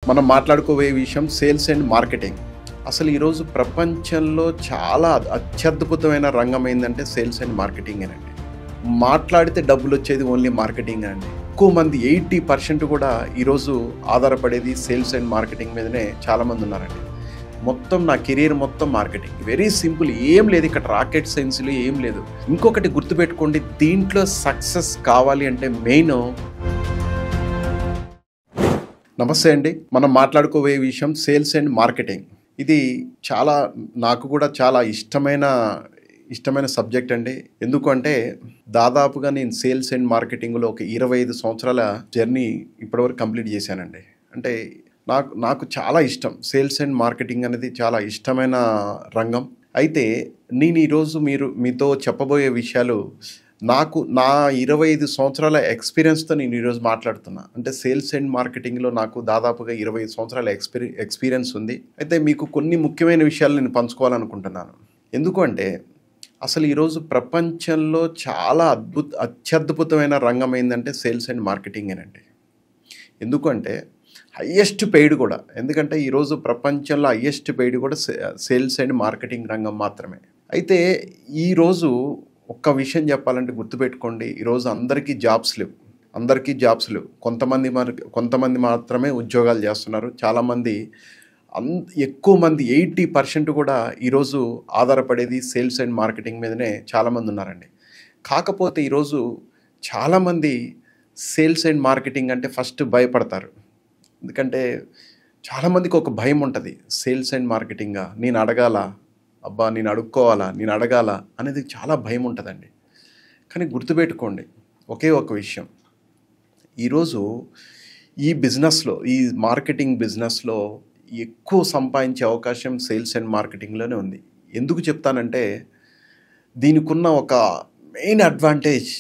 మనం మాట్లాడుకోబోయే విషయం sales and marketing. అసలు ఈరోజు ప్రపంచంలో చాలా అత్యద్భుతమైన రంగం ఏంటంటే సేల్స్ అండ్ మార్కెటింగేనండి. మాట్లాడితే డబ్బులు వచ్చేది ఓన్లీ మార్కెటింగ్ అండి. ఎక్కువ మంది 80% కూడా ఈరోజు ఆధారపడేది సేల్స్ అండ్ మార్కెటింగ్ మీదనే చాలామంది ఉన్నారండి. మొత్తం నా కెరీర్ మొత్తం మార్కెటింగ్. వెరీ సింపుల్, ఏం లేదు ఇక్కడ రాకెట్ సైన్స్లో ఏం లేదు. ఇంకొకటి గుర్తుపెట్టుకోండి, దీంట్లో సక్సెస్ కావాలి అంటే మెయిన్. నమస్తే అండి. మనం మాట్లాడుకోబోయే విషయం సేల్స్ అండ్ మార్కెటింగ్. ఇది నాకు కూడా చాలా ఇష్టమైన సబ్జెక్ట్ అండి. ఎందుకంటే దాదాపుగా నేను సేల్స్ అండ్ మార్కెటింగ్లో ఒక 25 సంవత్సరాల జర్నీ ఇప్పటివరకు కంప్లీట్ చేశానండి. అంటే నాకు చాలా ఇష్టం. సేల్స్ అండ్ మార్కెటింగ్ అనేది చాలా ఇష్టమైన రంగం. అయితే నేను ఈరోజు మీతో చెప్పబోయే విషయాలు నా 25 సంవత్సరాల ఎక్స్పీరియన్స్తో నేను ఈరోజు మాట్లాడుతున్నా. అంటే సేల్స్ అండ్ మార్కెటింగ్లో నాకు దాదాపుగా 25 సంవత్సరాల ఎక్స్పీరియన్స్ ఉంది. అయితే మీకు కొన్ని ముఖ్యమైన విషయాలు నేను పంచుకోవాలనుకుంటున్నాను. ఎందుకంటే అసలు ఈరోజు ప్రపంచంలో చాలా అత్యద్భుతమైన రంగం ఏంటంటే సేల్స్ అండ్ మార్కెటింగేనండి. ఎందుకంటే హయ్యెస్ట్ పెయిడ్ కూడా. ఎందుకంటే ఈరోజు ప్రపంచంలో హయ్యెస్ట్ పెయిడ్ కూడా సేల్స్ అండ్ మార్కెటింగ్ రంగం మాత్రమే. అయితే ఈరోజు ఒక్క విషయం చెప్పాలంటే గుర్తుపెట్టుకోండి, ఈరోజు అందరికీ జాబ్స్ లేవు. కొంతమంది మాత్రమే ఉద్యోగాలు చేస్తున్నారు. చాలామంది ఎక్కువ మంది 80% కూడా ఈరోజు ఆధారపడేది సేల్స్ అండ్ మార్కెటింగ్ మీదనే చాలామంది ఉన్నారండి. కాకపోతే ఈరోజు చాలామంది సేల్స్ అండ్ మార్కెటింగ్ అంటే ఫస్ట్ భయపడతారు. ఎందుకంటే చాలామందికి ఒక భయం ఉంటుంది. సేల్స్ అండ్ మార్కెటింగా, నేను అడగాల, నేను అడుక్కోవాలా, నేను అడగాల అనేది చాలా భయం ఉంటుందండి. కానీ గుర్తుపెట్టుకోండి ఒకే ఒక విషయం, ఈరోజు ఈ మార్కెటింగ్ బిజినెస్లో ఎక్కువ సంపాదించే అవకాశం సేల్స్ అండ్ మార్కెటింగ్లోనే ఉంది. ఎందుకు చెప్తానంటే దీనికి ఉన్న ఒక మెయిన్ అడ్వాంటేజ్,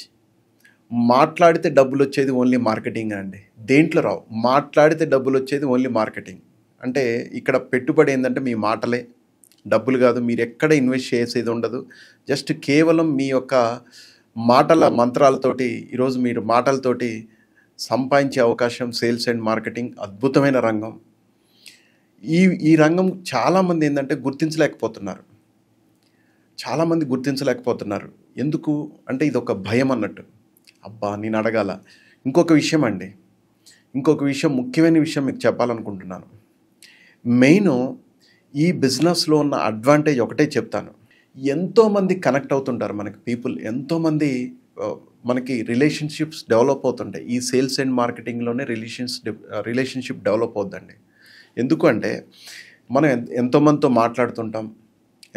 మాట్లాడితే డబ్బులు వచ్చేది ఓన్లీ మార్కెటింగ్ అండి. దేంట్లో రావు. మాట్లాడితే డబ్బులు వచ్చేది ఓన్లీ మార్కెటింగ్. అంటే ఇక్కడ పెట్టుబడి ఏంటంటే మీ మాటలే, డబ్బులు కాదు. మీరు ఎక్కడ ఇన్వెస్ట్ చేసేది ఉండదు. జస్ట్ కేవలం మీ యొక్క మంత్రాలతోటి ఈరోజు మీరు మాటలతోటి సంపాదించే అవకాశం సేల్స్ అండ్ మార్కెటింగ్ అద్భుతమైన రంగం. ఈ రంగం చాలామంది ఏంటంటే గుర్తించలేకపోతున్నారు. ఎందుకు అంటే ఇది ఒక భయం అన్నట్టు. నేను అడగాల. ఇంకొక విషయం ముఖ్యమైన విషయం మీకు చెప్పాలనుకుంటున్నాను. మెయిన్ ఈ బిజినెస్లో ఉన్న అడ్వాంటేజ్ ఒకటే చెప్తాను. ఎంతోమంది కనెక్ట్ అవుతుంటారు మనకి పీపుల్. ఎంతోమంది మనకి రిలేషన్షిప్స్ డెవలప్ అవుతుంటాయి. ఈ సేల్స్ అండ్ మార్కెటింగ్లోనే రిలేషన్షిప్ డెవలప్ అవుతుందండి. ఎందుకంటే మనం ఎంతోమందితో మాట్లాడుతుంటాం,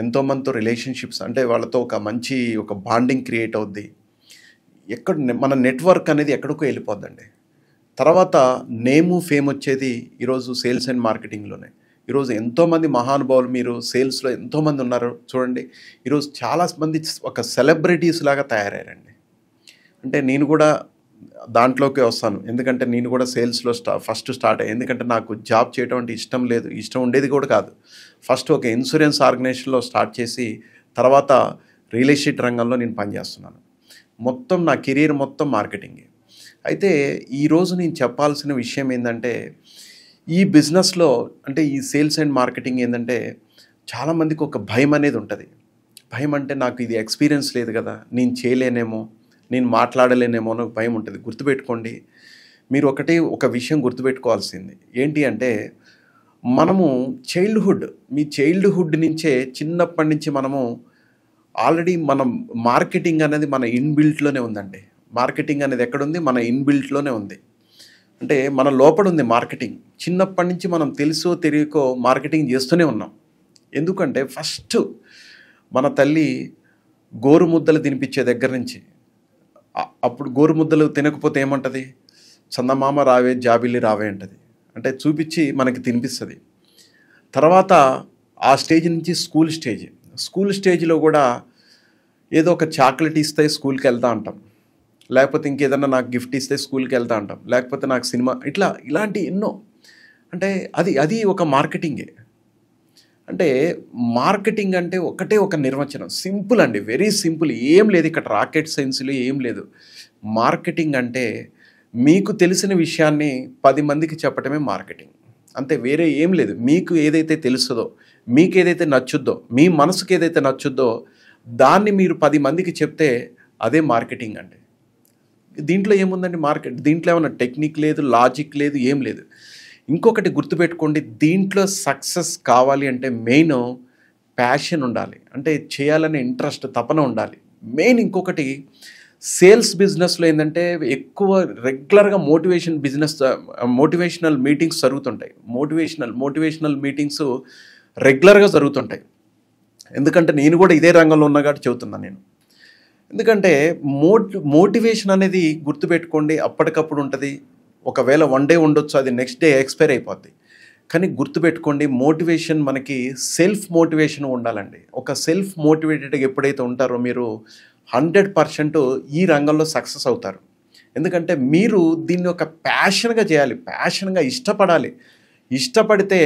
ఎంతోమందితో రిలేషన్షిప్స్ అంటే వాళ్ళతో ఒక బాండింగ్ క్రియేట్ అవుద్ది. మన నెట్వర్క్ అనేది ఎక్కడికో వెళ్ళిపోద్దండి. తర్వాత నేము ఫేమ్ వచ్చేది ఈరోజు సేల్స్ అండ్ మార్కెటింగ్లోనే. ఈరోజు ఎంతోమంది మహానుభావులు, మీరు సేల్స్లో ఎంతోమంది ఉన్నారు చూడండి. ఈరోజు చాలామంది ఒక సెలబ్రిటీస్ లాగా తయారయ్యారండి. అంటే నేను కూడా దాంట్లోకి వస్తాను. ఎందుకంటే నేను కూడా సేల్స్లో ఫస్ట్ స్టార్ట్ అయ్యాను. ఎందుకంటే నాకు జాబ్ చేయడం అంటే ఇష్టం ఉండేది కూడా కాదు. ఫస్ట్ ఒక ఇన్సూరెన్స్ ఆర్గనైజేషన్లో స్టార్ట్ చేసి తర్వాత రియల్ ఎస్టేట్ రంగంలో నేను పనిచేస్తున్నాను. మొత్తం నా కెరీర్ మొత్తం మార్కెటింగే. అయితే ఈరోజు నేను చెప్పాల్సిన విషయం ఏంటంటే ఈ బిజినెస్లో అంటే ఈ సేల్స్ అండ్ మార్కెటింగ్ ఏంటంటే చాలామందికి ఒక భయం అనేది ఉంటుంది. భయం అంటే నాకు ఇది ఎక్స్పీరియన్స్ లేదు కదా, నేను చేయలేనేమో, నేను మాట్లాడలేనేమో అని భయం ఉంటుంది. గుర్తుపెట్టుకోండి, మీరు ఒక విషయం గుర్తుపెట్టుకోవాల్సింది ఏంటి అంటే మనము మీ చైల్డ్హుడ్ నుంచే, చిన్నప్పటి నుంచి మనము ఆల్రెడీ మార్కెటింగ్ అనేది మన ఇన్బిల్ట్లోనే ఉందండి. మార్కెటింగ్ అనేది ఎక్కడుంది? మన ఇన్బిల్ట్లోనే ఉంది. అంటే మన లోపల ఉంది మార్కెటింగ్. చిన్నప్పటి నుంచి మనం తెలుసో తెలియకో మార్కెటింగ్ చేస్తూనే ఉన్నాం. ఎందుకంటే ఫస్ట్ మన తల్లి గోరుముద్దలు తినిపించే దగ్గర నుంచి, అప్పుడు గోరుముద్దలు తినకపోతే ఏమంటుంది? చందమామ రావే, జాబిల్లి రావే అంటది. అంటే చూపించి మనకి తినిపిస్తుంది. తర్వాత ఆ స్టేజ్ నుంచి స్కూల్ స్టేజ్లో కూడా ఏదో ఒక చాక్లెట్ ఇస్తే స్కూల్కి వెళ్తా అంటాం, లేకపోతే ఇంకేదన్నా నాకు గిఫ్ట్ ఇస్తే స్కూల్కి వెళ్తా అంటాం, లేకపోతే నాకు సినిమా, ఇలాంటి ఎన్నో. అంటే అది ఒక మార్కెటింగే. అంటే మార్కెటింగ్ అంటే ఒక నిర్వచనం, సింపుల్ అండి, వెరీ సింపుల్, ఏం లేదు ఇక్కడ రాకెట్ సైన్స్లో ఏం లేదు. మార్కెటింగ్ అంటే మీకు తెలిసిన విషయాన్ని 10 మందికి చెప్పటమే మార్కెటింగ్. అంతే, వేరే ఏం లేదు. మీకు ఏదైతే తెలుస్తుందో, మీకు ఏదైతే నచ్చుద్దో, మీ మనసుకి ఏదైతే నచ్చుద్దో దాన్ని మీరు 10 మందికి చెప్తే అదే మార్కెటింగ్ అండి. దీంట్లో ఏముందండి మార్కెట్? దీంట్లో ఏమన్నా టెక్నిక్ లేదు, లాజిక్ లేదు, ఏం లేదు. ఇంకొకటి గుర్తుపెట్టుకోండి, దీంట్లో సక్సెస్ కావాలి అంటే మెయిన్ ప్యాషన్ ఉండాలి. అంటే చేయాలనే ఇంట్రెస్ట్, తపన ఉండాలి. మెయిన్ ఇంకొకటి సేల్స్ బిజినెస్లో ఏంటంటే ఎక్కువ రెగ్యులర్గా మోటివేషనల్ మీటింగ్స్ జరుగుతుంటాయి. మోటివేషనల్ మీటింగ్స్ రెగ్యులర్గా జరుగుతుంటాయి. ఎందుకంటే నేను కూడా ఇదే రంగంలో ఉన్నా కాబట్టి చెబుతున్నాను నేను. ఎందుకంటే మోటివేషన్ అనేది గుర్తుపెట్టుకోండి, అప్పటికప్పుడు ఉంటుంది. ఒకవేళ 1 డే ఉండొచ్చు, అది నెక్స్ట్ డే ఎక్స్పైర్ అయిపోద్ది. కానీ గుర్తుపెట్టుకోండి, మోటివేషన్ మనకి సెల్ఫ్ మోటివేషన్ ఉండాలండి. ఒక సెల్ఫ్ మోటివేటెడ్గా ఎప్పుడైతే ఉంటారో మీరు 100% ఈ రంగంలో సక్సెస్ అవుతారు. ఎందుకంటే మీరు దీన్ని ఒక ప్యాషన్గా చేయాలి, ప్యాషన్గా ఇష్టపడాలి. ఇష్టపడితే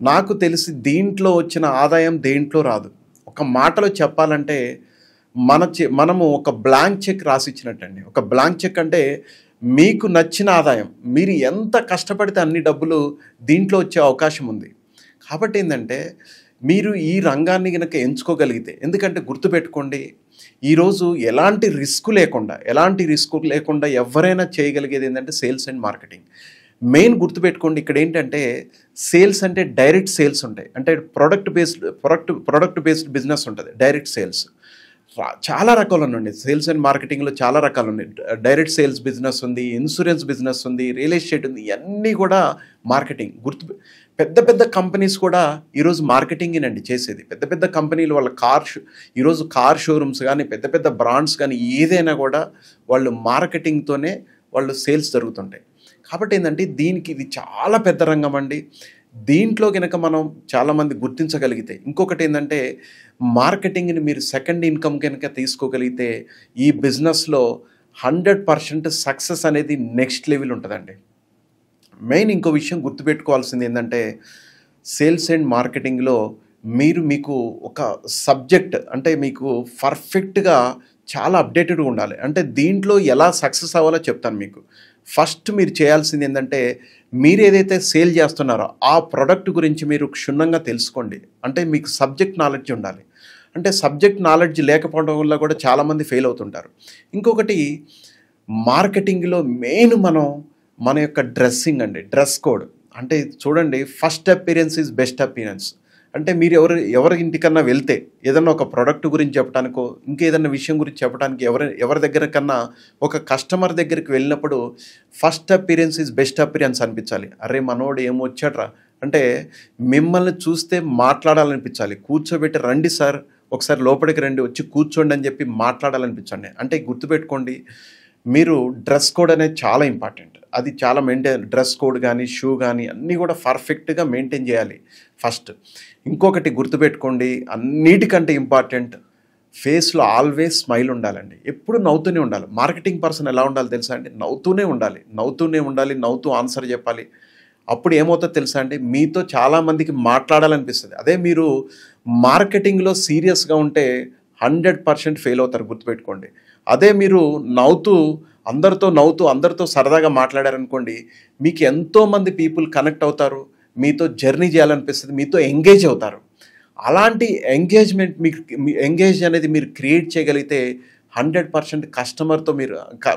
నాకు తెలిసి దీంట్లో వచ్చిన ఆదాయం దేంట్లో రాదు. ఒక మాటలో చెప్పాలంటే మనము ఒక బ్లాంక్ చెక్ రాసిచ్చినట్టండి. ఒక బ్లాంక్ చెక్ అంటే మీకు నచ్చిన ఆదాయం, మీరు ఎంత కష్టపడితే అన్ని డబ్బులు దీంట్లో వచ్చే అవకాశం ఉంది. కాబట్టి ఏంటంటే మీరు ఈ రంగాన్ని కనుక ఎంచుకోగలిగితే, ఎందుకంటే గుర్తుపెట్టుకోండి, ఈరోజు ఎలాంటి రిస్క్ లేకుండా ఎవరైనా చేయగలిగేది ఏంటంటే సేల్స్ అండ్ మార్కెటింగ్. మెయిన్ గుర్తుపెట్టుకోండి, ఇక్కడ ఏంటంటే సేల్స్ అంటే డైరెక్ట్ సేల్స్ ఉంటాయి. అంటే ప్రొడక్ట్ బేస్డ్ బిజినెస్ ఉంటుంది. డైరెక్ట్ సేల్స్ చాలా రకాలు ఉన్నాయి. సేల్స్ అండ్ మార్కెటింగ్లో చాలా రకాలు ఉన్నాయి. డైరెక్ట్ సేల్స్ బిజినెస్ ఉంది, ఇన్సూరెన్స్ బిజినెస్ ఉంది, రియల్ ఎస్టేట్ ఉంది. ఇవన్నీ కూడా మార్కెటింగ్. పెద్ద కంపెనీస్ కూడా ఈరోజు మార్కెటింగేనండి చేసేది. పెద్ద కంపెనీలు వాళ్ళ ఈరోజు కార్ షోరూమ్స్ కానీ, పెద్ద బ్రాండ్స్ కానీ, ఏదైనా కూడా వాళ్ళు మార్కెటింగ్తోనే వాళ్ళు సేల్స్ జరుగుతుంటాయి. కాబట్టి ఏంటంటే ఇది చాలా పెద్ద రంగం అండి. దీంట్లో కనుక మనం చాలామంది గుర్తించగలిగితే, ఇంకొకటి ఏంటంటే మార్కెటింగ్ని మీరు సెకండ్ ఇన్కమ్ కనుక తీసుకోగలిగితే ఈ బిజినెస్లో 100% సక్సెస్ అనేది నెక్స్ట్ లెవెల్ ఉంటుందండి. మెయిన్ ఇంకో విషయం గుర్తుపెట్టుకోవాల్సింది ఏంటంటే సేల్స్ అండ్ మార్కెటింగ్లో మీకు ఒక సబ్జెక్ట్, అంటే మీకు పర్ఫెక్ట్గా చాలా అప్డేటెడ్గా ఉండాలి. అంటే దీంట్లో ఎలా సక్సెస్ అవ్వాలో చెప్తాను మీకు. ఫస్ట్ మీరు చేయాల్సింది ఏంటంటే మీరు ఏదైతే సేల్ చేస్తున్నారో ఆ ప్రోడక్ట్ గురించి మీరు క్షుణ్ణంగా తెలుసుకోండి. అంటే మీకు సబ్జెక్ట్ నాలెడ్జ్ ఉండాలి. అంటే సబ్జెక్ట్ నాలెడ్జ్ లేకపోవడం వల్ల కూడా చాలామంది ఫెయిల్ అవుతుంటారు. ఇంకొకటి మార్కెటింగ్లో మెయిన్ మన యొక్క డ్రెస్సింగ్ అండి, డ్రెస్ కోడ్. అంటే చూడండి, first appearance is best appearance. అంటే మీరు ఎవరి ఇంటికన్నా వెళ్తే ఏదన్నా ఒక ప్రోడక్ట్ గురించి చెప్పడానికో ఇంకేదన్నా విషయం గురించి చెప్పడానికి ఎవరి దగ్గర కన్నా ఒక కస్టమర్ దగ్గరికి వెళ్ళినప్పుడు first appearance is best appearance అనిపించాలి. అరే మనోడు ఏమొచ్చాడ్రా అంటే మిమ్మల్ని చూస్తే మాట్లాడాలనిపించాలి. కూర్చోబెట్టి రండి సార్, ఒకసారి లోపలికి రండి, వచ్చి కూర్చోండి అని చెప్పి మాట్లాడాలనిపించండి. అంటే గుర్తుపెట్టుకోండి, మీరు డ్రెస్ కోడ్ అనేది చాలా ఇంపార్టెంట్. అది చాలా డ్రెస్ కోడ్ కానీ, షూ కానీ అన్నీ కూడా పర్ఫెక్ట్గా మెయింటైన్ చేయాలి ఫస్ట్. ఇంకొకటి గుర్తుపెట్టుకోండి, అన్నిటికంటే ఇంపార్టెంట్, ఫేస్లో ఆల్వేస్ స్మైల్ ఉండాలండి. ఎప్పుడు నవ్వుతూనే ఉండాలి. మార్కెటింగ్ పర్సన్ ఎలా ఉండాలి తెలుసా అండి? నవ్వుతూనే ఉండాలి, నవ్వుతూ ఆన్సర్ చెప్పాలి. అప్పుడు ఏమవుతుందో తెలుసా అండి, మీతో చాలామందికి మాట్లాడాలనిపిస్తుంది. అదే మీరు మార్కెటింగ్లో సీరియస్గా ఉంటే 100% ఫెయిల్ అవుతారు, గుర్తుపెట్టుకోండి. అదే మీరు అందరితో సరదాగా మాట్లాడారనుకోండి, మీకు ఎంతోమంది పీపుల్ కనెక్ట్ అవుతారు, మీతో జర్నీ చేయాలనిపిస్తుంది, మీతో ఎంగేజ్ అవుతారు. అలాంటి ఎంగేజ్ అనేది మీరు క్రియేట్ చేయగలిగితే 100% కస్టమర్తో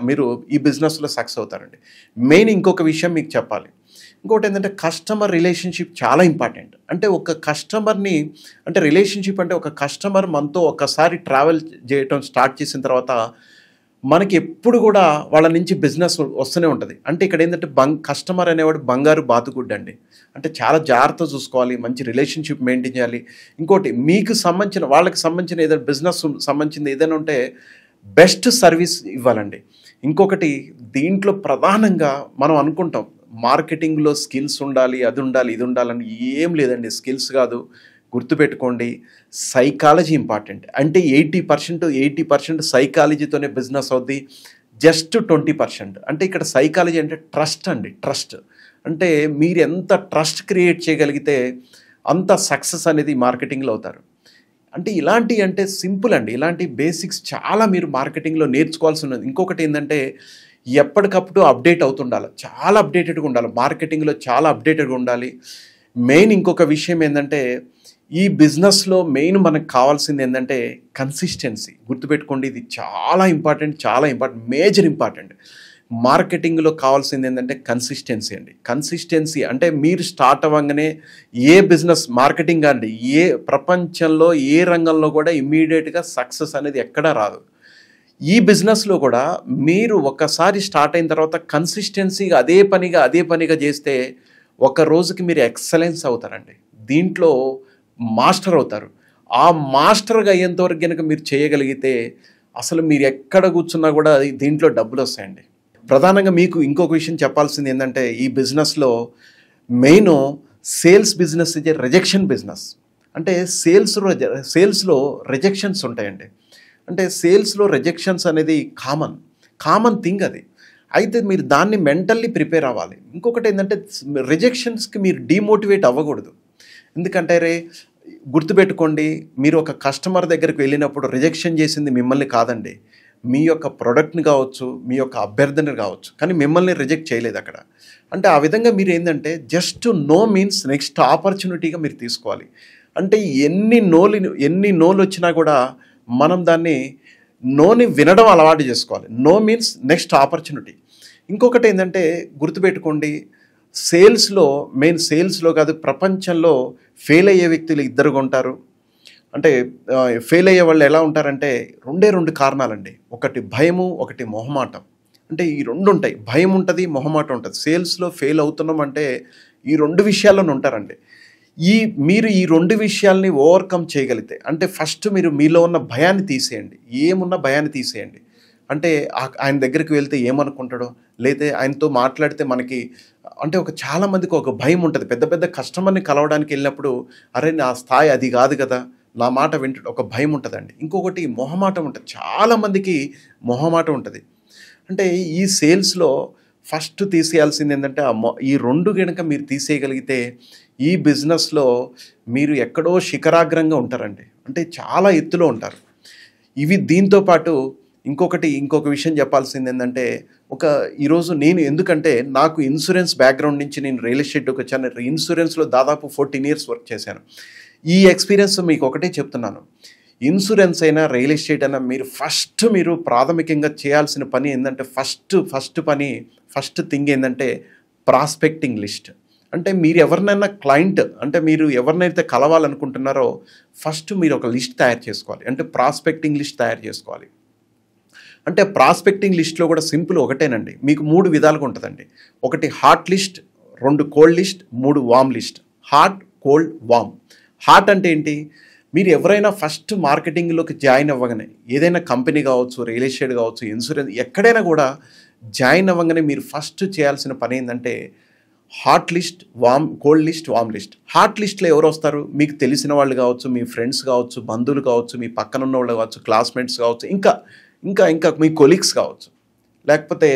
మీరు ఈ బిజినెస్లో సక్సెస్ అవుతారండి. మెయిన్ ఇంకొక విషయం మీకు చెప్పాలి. ఇంకోటి ఏంటంటే కస్టమర్ రిలేషన్షిప్ చాలా ఇంపార్టెంట్. అంటే రిలేషన్షిప్ అంటే ఒక కస్టమర్ మనతో ఒకసారి ట్రావెల్ చేయటం స్టార్ట్ చేసిన తర్వాత మనకి ఎప్పుడు కూడా వాళ్ళ నుంచి బిజినెస్ వస్తూనే ఉంటుంది. అంటే ఇక్కడ ఏంటంటే కస్టమర్ అనేవాడు బంగారు బాతుగుడ్డ అండి. అంటే చాలా జాగ్రత్త చూసుకోవాలి, మంచి రిలేషన్షిప్ మెయింటైన్ చేయాలి. ఇంకోటి వాళ్ళకి సంబంధించిన ఏదైనా బిజినెస్ సంబంధించింది ఏదైనా ఉంటే బెస్ట్ సర్వీస్ ఇవ్వాలండి. ఇంకొకటి దీంట్లో ప్రధానంగా మనం అనుకుంటాం మార్కెటింగ్లో స్కిల్స్ ఉండాలి, అది ఉండాలి, ఇది ఉండాలని. ఏం లేదండి, స్కిల్స్ కాదు. గుర్తుపెట్టుకోండి, సైకాలజీ ఇంపార్టెంట్. అంటే 80% సైకాలజీతోనే బిజినెస్ అవుద్ది. జస్ట్ 20% అంటే ఇక్కడ సైకాలజీ అంటే ట్రస్ట్ అండి. ట్రస్ట్ అంటే మీరు ఎంత ట్రస్ట్ క్రియేట్ చేయగలిగితే అంత సక్సెస్ అనేది మార్కెటింగ్లో అవుతారు. అంటే ఇలాంటి అంటే సింపుల్ అండి. ఇలాంటి బేసిక్స్ చాలా మీరు మార్కెటింగ్‌లో నేర్చుకోవాల్సి ఉన్నది. ఇంకొకటి ఏందంటే ఎప్పటికప్పుడు అప్డేట్ అవుతుండాలి. చాలా అప్డేటెడ్‌గా ఉండాలి. మార్కెటింగ్‌లో చాలా అప్డేటెడ్‌గా ఉండాలి. మెయిన్ ఇంకొక విషయం ఏందంటే ఈ బిజినెస్‌లో మెయిన్ మనకు కావాల్సింది ఏందంటే కన్సిస్టెన్సీ. గుర్తుపెట్టుకోండి, ఇది చాలా ఇంపార్టెంట్, చాలా ఇంపార్టెంట్, మేజర్ ఇంపార్టెంట్. మార్కెటింగ్‌లో కావాల్సింది ఏందంటే కన్సిస్టెన్సీ అండి. కన్సిస్టెన్సీ అంటే మీరు స్టార్ట్ అవ్వంగానే ఏ బిజినెస్ మార్కెటింగ్ అండి, ఏ ప్రపంచంలో ఏ రంగంలో కూడా ఇమ్మీడియేట్‌గా సక్సెస్ అనేది ఎక్కడా రాదు. ఈ బిజినెస్‌లో కూడా మీరు ఒక్కసారి స్టార్ట్ అయిన తర్వాత కన్సిస్టెన్సీగా అదే పనిగా చేస్తే ఒక రోజుకి మీరు ఎక్సలెన్స్ అవుతారండి. దీంట్లో మాస్టర్ అవుతారు. ఆ మాస్టర్‌గా అయ్యేంత వరకు గనుక మీరు చేయగలిగితే అసలు మీరు ఎక్కడ కూర్చున్నా కూడా దీంట్లో డబ్బులొస్తాయండి. ప్రధానంగా మీకు ఇంకొక విషయం చెప్పాల్సింది ఏందంటే ఈ బిజినెస్‌లో మెయిను సేల్స్ బిజినెస్ ఇది రిజెక్షన్ బిజినెస్. అంటే సేల్స్‌లో రిజెక్షన్స్ ఉంటాయండి. అంటే సేల్స్‌లో రిజెక్షన్స్ అనేది కామన్ థింగ్ అది. అయితే మీరు దాన్ని మెంటల్లీ ప్రిపేర్ అవ్వాలి. ఇంకొకటేందంటే రిజెక్షన్స్‌కి మీరు డీమోటివేట్ అవ్వకూడదు. ఎందుకంటే గుర్తుపెట్టుకోండి, మీరు ఒక కస్టమర్ దగ్గరికి వెళ్ళినప్పుడు రిజెక్షన్ చేసింది మిమ్మల్ని కాదండి. మీ యొక్క ప్రొడక్ట్‌ని కావచ్చు, మీ యొక్క అభ్యర్థన కావచ్చు. కానీ మిమ్మల్ని రిజెక్ట్ చేయలేదు అక్కడ. అంటే ఆ విధంగా మీరేందంటే జస్ట్ నో మీన్స్ నెక్స్ట్ ఆపర్చునిటీగా మీరు తీసుకోవాలి. అంటే ఎన్ని నోలొచ్చినా కూడా మనం దాన్ని నోని వినడం అలవాటు చేసుకోవాలి. No means next opportunity. ఇంకొకటేందంటే గుర్తుపెట్టుకోండి, సేల్స్‌లో కాదు ప్రపంచంలో ఫెయిల్ అయ్యే వ్యక్తులు ఇద్దరుగా ఉంటారు. అంటే ఫెయిల్ అయ్యే వాళ్ళు ఎలా ఉంటారంటే రెండే 2 కారణాలండి. ఒకటి భయము, ఒకటి మొహమాటం. అంటే ఈ 2 ఉంటాయి. భయం ఉంటది, మొహమాటం ఉంటది. సేల్స్‌లో ఫెయిల్ అవుతున్నాం అంటే ఈ 2 విషయాల్లోనే ఉంటారండి. మీరు ఈ 2 విషయాల్ని ఓవర్‌కమ్ చేయగలిగితే అంటే ఫస్ట్ మీరు మీలో ఉన్న భయాన్ని తీసేయండి. ఏమున్న భయాన్ని తీసేయండి. అంటే ఆయన దగ్గరికి వెళ్తే ఏమనుకుంటాడో, లేతే ఆయనతో మాట్లాడితే మనకి అంటే చాలా మందికి ఒక భయం ఉంటది. పెద్ద పెద్ద కస్టమర్‌ని కలవడానికి వెళ్ళినప్పుడు అరే! నా స్థాయి అది కాదు కదా! నా మాట వింటాడు ఒక భయం ఉంటదండి. ఇంకొకటి మొహమాటం ఉంటది. చాలా మందికి మొహమాటం ఉంటది. అంటే ఈ సేల్స్‌లో ఫస్ట్ తీసేయాల్సింది ఏంటంటే ఈ 2 గనుక మీరు తీసేయగలిగితే ఈ బిజినెస్‌లో మీరు ఎక్కడో శిఖరాగ్రంగా ఉంటారండి. అంటే చాలా ఎత్తులో ఉంటారు. దీంతో పాటు ఇంకొక విషయం చెప్పాల్సింది ఏందంటే ఈరోజు నేను ఎందుకంటే నాకు ఇన్సూరెన్స్ బ్యాక్‌గ్రౌండ్ నుంచి నేను రియల్ ఎస్టేట్‌లోకి వచ్చాను. ఇన్సూరెన్స్‌లో దాదాపు 14 ఇయర్స్ వర్క్ చేశాను. ఈ ఎక్స్‌పీరియన్స్ మీకు ఒకటే చెప్తున్నాను. ఇన్సూరెన్స్ అయినా, రియల్ ఎస్టేట్ అయినా మీరు ప్రాథమికంగా చేయాల్సిన పని ఏందంటే ఫస్ట్ థింగ్ ఏందంటే ప్రాస్పెక్టింగ్ లిస్ట్. అంటే మీరు ఎవరినైనా మీరు ఎవరినైతే కలవాలనుకుంటున్నారో ఫస్ట్ మీరు ఒక లిస్ట్ తయారు చేసుకోవాలి. అంటే ప్రాస్పెక్టింగ్ లిస్ట్ తయారు చేసుకోవాలి. అంటే ప్రాస్పెక్టింగ్ లిస్ట్‌లో కూడా సింపుల్ ఒకటేనండి. మీకు 3 విధాలుగా ఉంటదండి. ఒకటి hot list, 2 cold list, 3 warm list. Hot, cold, warm. Hot అంటే ఏంటి? మీరు ఎవరైనా ఫస్ట్ మార్కెటింగ్‌లోకి జాయిన్ అవ్వగానే ఏదైనా కంపెనీ కావచ్చు, రియల్ ఎస్టేట్ కావచ్చు, ఇన్సూరెన్స్ ఎక్కడైనా కూడా జాయిన్ అవ్వగానే మీరు ఫస్ట్ చేయాల్సిన పని ఏందంటే hot list, cold list, warm list. Hot లిస్ట్‌లో ఎవరొస్తారు? మీకు తెలిసిన వాళ్ళు కావచ్చు, మీ ఫ్రెండ్స్ కావచ్చు, బంధువులు కావచ్చు, మీ పక్కన ఉన్నవాళ్ళు కావచ్చు, క్లాస్‌మేట్స్ కావచ్చు, ఇంకా మీ కొలీగ్స్ కావచ్చు, లేకపోతే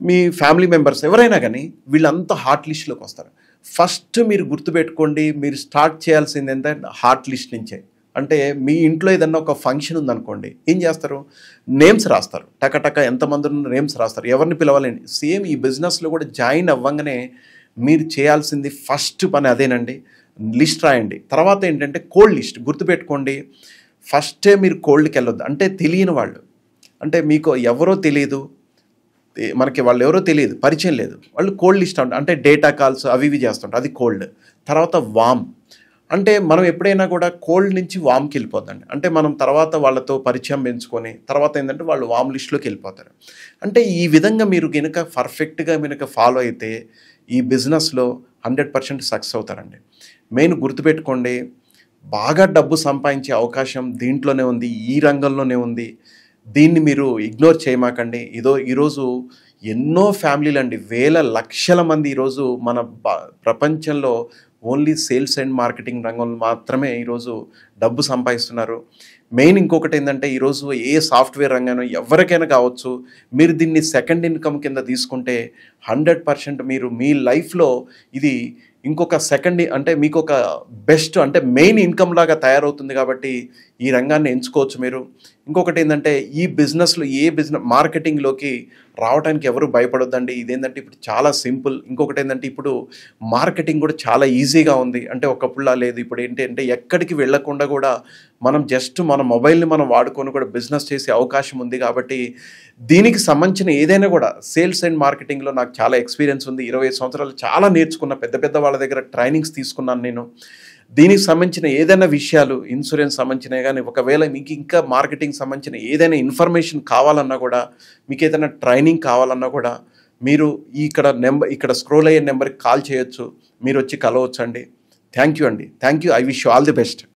మీ ఫ్యామిలీ మెంబర్స్ ఎవరైనా కానీ వీళ్ళంతా హాట్ లిస్ట్‌లోకి వస్తారు. ఫస్ట్ మీరు గుర్తుపెట్టుకోండి, మీరు స్టార్ట్ చేయాల్సింది ఏంటంటే హాట్ లిస్ట్ నుంచే. అంటే మీ ఇంట్లో ఏదన్నా ఒక ఫంక్షన్ ఉందనుకోండి, ఏం చేస్తారు? నేమ్స్ రాస్తారు. టకటక ఎంతమంది ఉన్న నేమ్స్ రాస్తారు. ఎవరిని పిలవాలండి? సేమ్ ఈ బిజినెస్‌లో కూడా జాయిన్ అవ్వంగానే మీరు చేయాల్సింది ఫస్ట్ పని అదేనండి. లిస్ట్ రాయండి. తర్వాత ఏంటంటే కోల్డ్ లిస్ట్ గుర్తుపెట్టుకోండి. ఫస్టే మీరు కోల్డ్‌కి వెళ్ళొద్దు. అంటే తెలియని వాళ్ళు, అంటే మీకు ఎవరో తెలియదు, మనకి వాళ్ళు ఎవరో తెలియదు, పరిచయం లేదు, వాళ్ళు కోల్డ్ లిస్ట్ అంటే డేటా కాల్స్ అవి ఇవి చేస్తుంటారు, అది కోల్డ్. తర్వాత వామ్ అంటే మనం ఎప్పుడైనా కూడా కోల్డ్ నుంచి వామ్కి వెళ్ళిపోద్దండి. అంటే మనం తర్వాత వాళ్ళతో పరిచయం పెంచుకొని తర్వాత ఏంటంటే వాళ్ళు వామ్ లిస్ట్లోకి వెళ్ళిపోతారు. అంటే ఈ విధంగా మీరు కనుక పర్ఫెక్ట్గా ఫాలో అయితే ఈ బిజినెస్లో 100% సక్సెస్ అవుతారండి. మెయిన్ గుర్తుపెట్టుకోండి, బాగా డబ్బు సంపాదించే అవకాశం దీంట్లోనే ఉంది, ఈ రంగంలోనే ఉంది. దీన్ని మీరు ఇగ్నోర్ చేయమాకండి. ఈరోజు ఎన్నో ఫ్యామిలీలు అండి, వేల లక్షల మంది ఈరోజు మన ప్రపంచంలో ఓన్లీ సేల్స్ అండ్ మార్కెటింగ్ రంగంలో మాత్రమే ఈరోజు డబ్బు సంపాదిస్తున్నారు. మెయిన్ ఇంకొకటి ఏంటంటే ఈరోజు ఏ సాఫ్ట్వేర్ రంగంలో ఎవరికైనా కావచ్చు, మీరు దీన్ని సెకండ్ ఇన్కమ్ కింద తీసుకుంటే 100% మీరు మీ లైఫ్లో ఇది ఇంకొక సెకండ్ అంటే మీకు ఒక బెస్ట్ అంటే మెయిన్ ఇన్కమ్ లాగా తయారవుతుంది. కాబట్టి ఈ రంగాన్ని ఎంచుకోవచ్చు మీరు. ఇంకొకటి ఏంటంటే ఈ బిజినెస్లో మార్కెటింగ్లోకి రావడానికి ఎవరు భయపడొద్దండి. ఇదేంటంటే ఇప్పుడు చాలా సింపుల్. ఇంకొకటి ఏంటంటే ఇప్పుడు మార్కెటింగ్ కూడా చాలా ఈజీగా ఉంది. అంటే ఒకప్పుడులా లేదు. ఇప్పుడు ఏంటంటే ఎక్కడికి వెళ్ళకుండా కూడా మనం జస్ట్ మన మొబైల్ని మనం వాడుకొని కూడా బిజినెస్ చేసే అవకాశం ఉంది. కాబట్టి దీనికి సంబంధించిన ఏదైనా కూడా సేల్స్ అండ్ మార్కెటింగ్లో నాకు చాలా ఎక్స్పీరియన్స్ ఉంది. 25 సంవత్సరాలు చాలా నేర్చుకున్న, పెద్ద పెద్ద వాళ్ళ దగ్గర ట్రైనింగ్స్ తీసుకున్నాను నేను. దీనికి సంబంధించిన ఏదైనా విషయాలు, ఇన్సూరెన్స్ సంబంధించినవి కానీ, ఒకవేళ మీకు ఇంకా మార్కెటింగ్ సంబంధించిన ఏదైనా ఇన్ఫర్మేషన్ కావాలన్నా కూడా, మీకు ఏదైనా ట్రైనింగ్ కావాలన్నా కూడా మీరు ఇక్కడ స్క్రోల్ అయ్యే నెంబర్కి కాల్ చేయొచ్చు. మీరు వచ్చి కలవచ్చు అండి. థ్యాంక్ యూ అండి. Thank you. I wish you all the best.